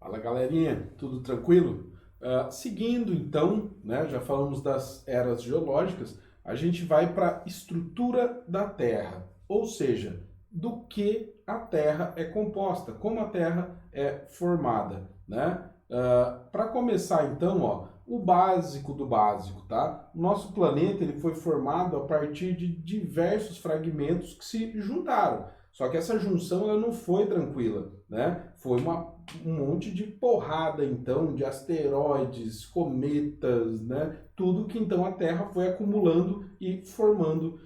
Fala galerinha, tudo tranquilo? Seguindo então, né, já falamos das eras geológicas, a gente vai para a estrutura da Terra, ou seja, do que a Terra é composta, como a Terra é formada, né? Para começar então, ó, o básico do básico, tá? O nosso planeta ele foi formado a partir de diversos fragmentos que se juntaram. Só que essa junção ela não foi tranquila, né? Foi um monte de porrada, então, de asteroides, cometas, né? Tudo que então a Terra foi acumulando e formando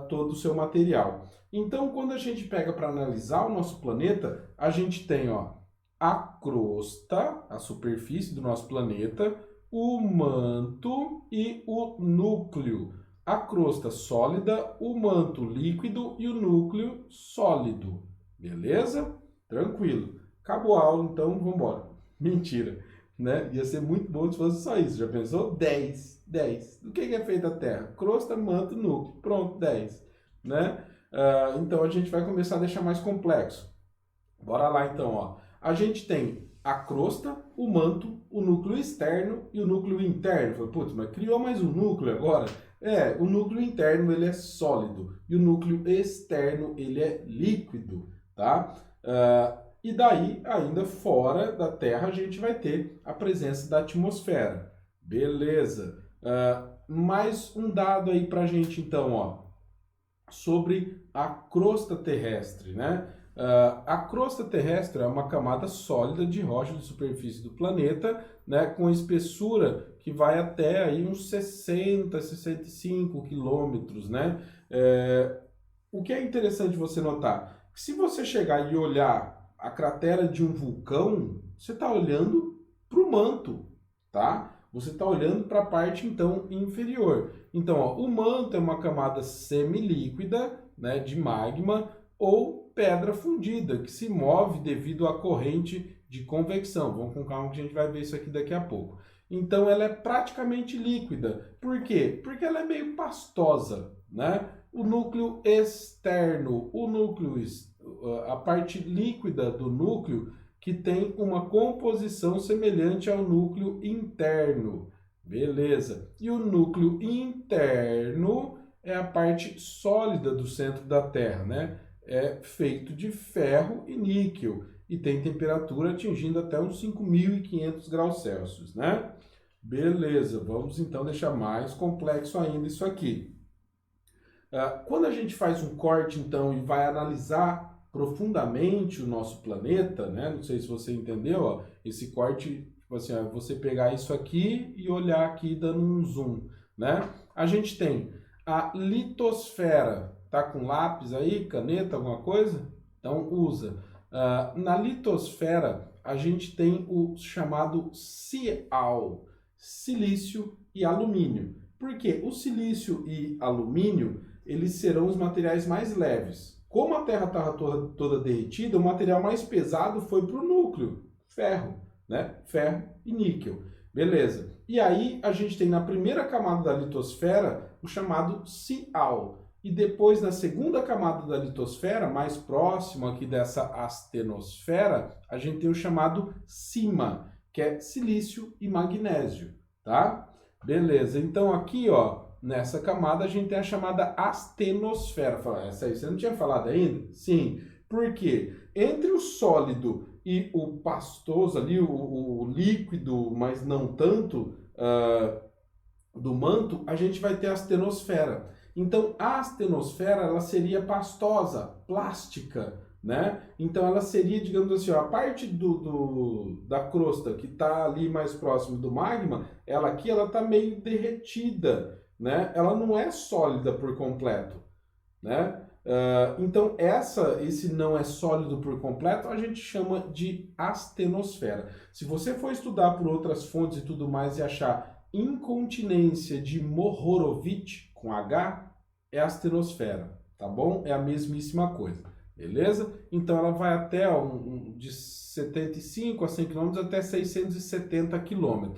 todo o seu material. Então, quando a gente pega para analisar o nosso planeta, a gente tem ó, a crosta, a superfície do nosso planeta, o manto e o núcleo. A crosta sólida, o manto líquido e o núcleo sólido. Beleza? Tranquilo. Acabou a aula, então vamos embora. Mentira, né? Ia ser muito bom se fosse só isso. Já pensou? 10. 10. Do que é feita a Terra? Crosta, manto, núcleo. Pronto, 10. Né? Então a gente vai começar a deixar mais complexo. Bora lá então, ó. A gente tem a crosta, o manto, o núcleo externo e o núcleo interno. Falei, putz, mas criou mais um núcleo agora? O núcleo interno ele é sólido e o núcleo externo ele é líquido, tá? E daí, ainda fora da Terra, a gente vai ter a presença da atmosfera. Beleza. Mais um dado aí pra gente então, ó, sobre a crosta terrestre, né? A crosta terrestre é uma camada sólida de rocha de superfície do planeta, né, com espessura que vai até aí uns 60, 65 quilômetros, né? O que é interessante você notar? Que se você chegar e olhar a cratera de um vulcão, você está olhando para o manto, tá? Você está olhando para a parte, então, inferior. Então, ó, o manto é uma camada semilíquida, né, de magma ou pedra fundida, que se move devido à corrente de convecção. Vamos com calma que a gente vai ver isso aqui daqui a pouco. Então, ela é praticamente líquida. Por quê? Porque ela é meio pastosa, né? O núcleo externo, a parte líquida do núcleo, que tem uma composição semelhante ao núcleo interno. Beleza. E o núcleo interno é a parte sólida do centro da Terra, né? É feito de ferro e níquel e tem temperatura atingindo até uns 5.500 graus Celsius, né? Beleza, vamos então deixar mais complexo ainda isso aqui. Quando a gente faz um corte, então, e vai analisar profundamente o nosso planeta, né? Não sei se você entendeu, ó, esse corte, tipo assim, ó, você pegar isso aqui e olhar aqui dando um zoom, né? A gente tem a litosfera, tá com lápis aí, caneta, alguma coisa? Então usa. Na litosfera, a gente tem o chamado Sial, silício e alumínio. Por quê? O silício e alumínio eles serão os materiais mais leves. Como a Terra estava toda derretida, o material mais pesado foi para o núcleo, ferro, né? Ferro e níquel. Beleza. E aí a gente tem na primeira camada da litosfera o chamado Sial. E depois na segunda camada da litosfera, mais próximo aqui dessa astenosfera, a gente tem o chamado Sima, que é silício e magnésio, tá? Beleza. Então aqui, ó, nessa camada a gente tem a chamada astenosfera. Fala, essa aí você não tinha falado ainda? Sim. Por quê? Entre o sólido e o pastoso ali, o líquido, mas não tanto, do manto, a gente vai ter a astenosfera. Então, a astenosfera, ela seria pastosa, plástica, né? Então, ela seria, digamos assim, ó, a parte da crosta que está ali mais próximo do magma, ela aqui, ela está meio derretida, né? Ela não é sólida por completo, né? Então, esse não é sólido por completo, a gente chama de astenosfera. Se você for estudar por outras fontes e tudo mais e achar incontinência de Mohorovic, com H, é astenosfera, tá bom? É a mesmíssima coisa, beleza? Então, ela vai até de 75 a 100 km até 670 km.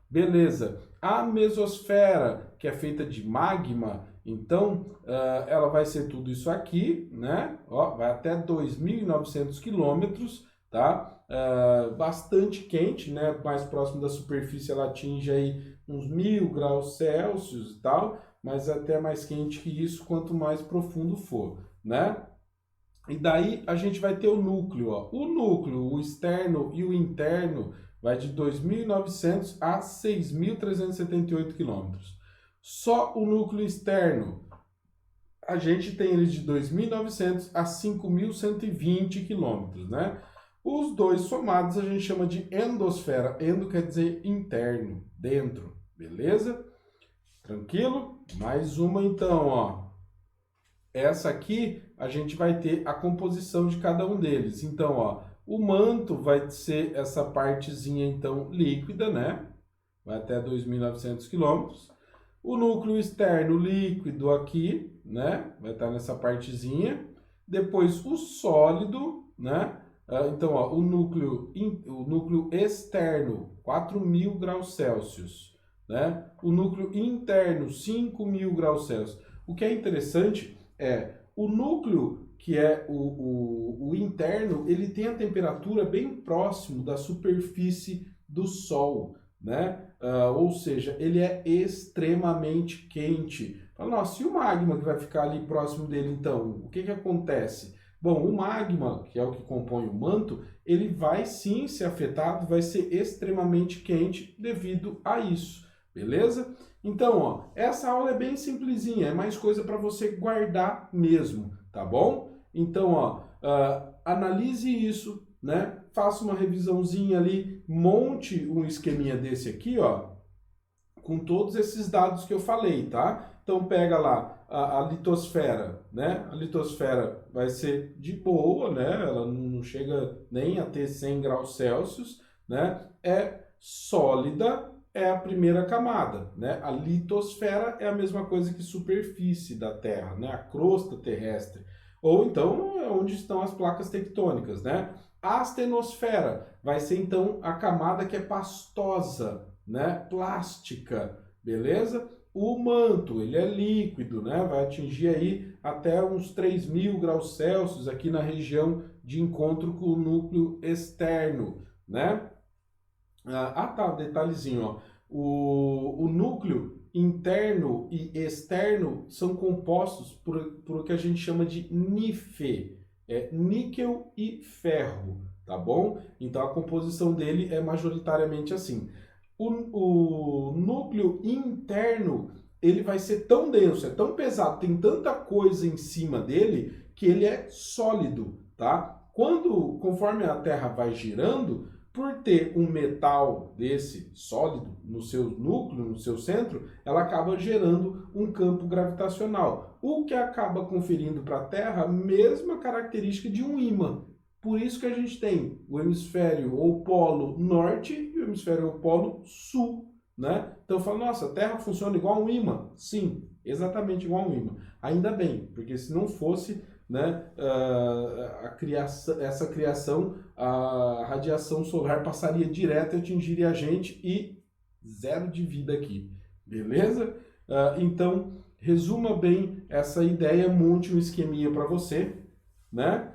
Beleza. A mesosfera, que é feita de magma, então ela vai ser tudo isso aqui, né? Ó, vai até 2.900 quilômetros, tá? Bastante quente, né? Mais próximo da superfície ela atinge aí uns 1000 graus Celsius e tal, mas até mais quente que isso quanto mais profundo for, né? E daí a gente vai ter o núcleo, ó. O núcleo, o externo e o interno vai de 2.900 a 6.378 quilômetros. Só o núcleo externo, a gente tem ele de 2.900 a 5.120 quilômetros, né? Os dois somados a gente chama de endosfera. Endo quer dizer interno, dentro, beleza? Tranquilo? Mais uma então, ó. Essa aqui a gente vai ter a composição de cada um deles. Então, ó, o manto vai ser essa partezinha então líquida, né? Vai até 2.900 quilômetros. O núcleo externo líquido aqui, né? Vai estar nessa partezinha. Depois o sólido, né? Então, ó, o núcleo externo, 4.000 graus Celsius, né? O núcleo interno, 5.000 graus Celsius. O que é interessante o núcleo, que é o interno, ele tem a temperatura bem próximo da superfície do Sol, né? Ou seja, ele é extremamente quente. Nossa, e o magma que vai ficar ali próximo dele, então? O que que acontece? Bom, o magma, que é o que compõe o manto, ele vai sim ser afetado, vai ser extremamente quente devido a isso, beleza? Então, ó, essa aula é bem simplesinha, é mais coisa para você guardar mesmo, tá bom? Então, ó, analise isso, né? Faça uma revisãozinha ali, monte um esqueminha desse aqui, ó, com todos esses dados que eu falei, tá? Então, pega lá a litosfera, né? A litosfera vai ser de boa, né? Ela não chega nem a ter 100 graus Celsius, né? É sólida, é a primeira camada, né? A litosfera é a mesma coisa que superfície da Terra, né? A crosta terrestre. Ou então, é onde estão as placas tectônicas, né? A astenosfera vai ser, então, a camada que é pastosa, né? Plástica, beleza? O manto, ele é líquido, né? Vai atingir aí até uns 3.000 graus Celsius aqui na região de encontro com o núcleo externo, né? Tá, detalhezinho, ó. O núcleo interno e externo são compostos por o que a gente chama de NiFe, níquel e ferro, tá bom? Então a composição dele é majoritariamente assim. O núcleo interno, ele vai ser tão denso, é tão pesado, tem tanta coisa em cima dele que ele é sólido, tá? Conforme a Terra vai girando, por ter um metal desse sólido no seu núcleo, no seu centro, ela acaba gerando um campo gravitacional, o que acaba conferindo para a Terra a mesma característica de um ímã. Por isso que a gente tem o hemisfério ou polo norte e o hemisfério ou polo sul, né? Então fala, nossa, a Terra funciona igual um ímã? Sim, exatamente igual um ímã. Ainda bem, porque se não fosse, né, essa criação, a radiação solar passaria direto e atingiria a gente e zero de vida aqui, beleza? Então, resuma bem essa ideia, monte um esqueminha para você, né?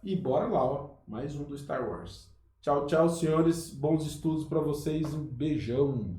E bora lá, ó, mais um do Star Wars. Tchau, tchau, senhores. Bons estudos para vocês. Um beijão.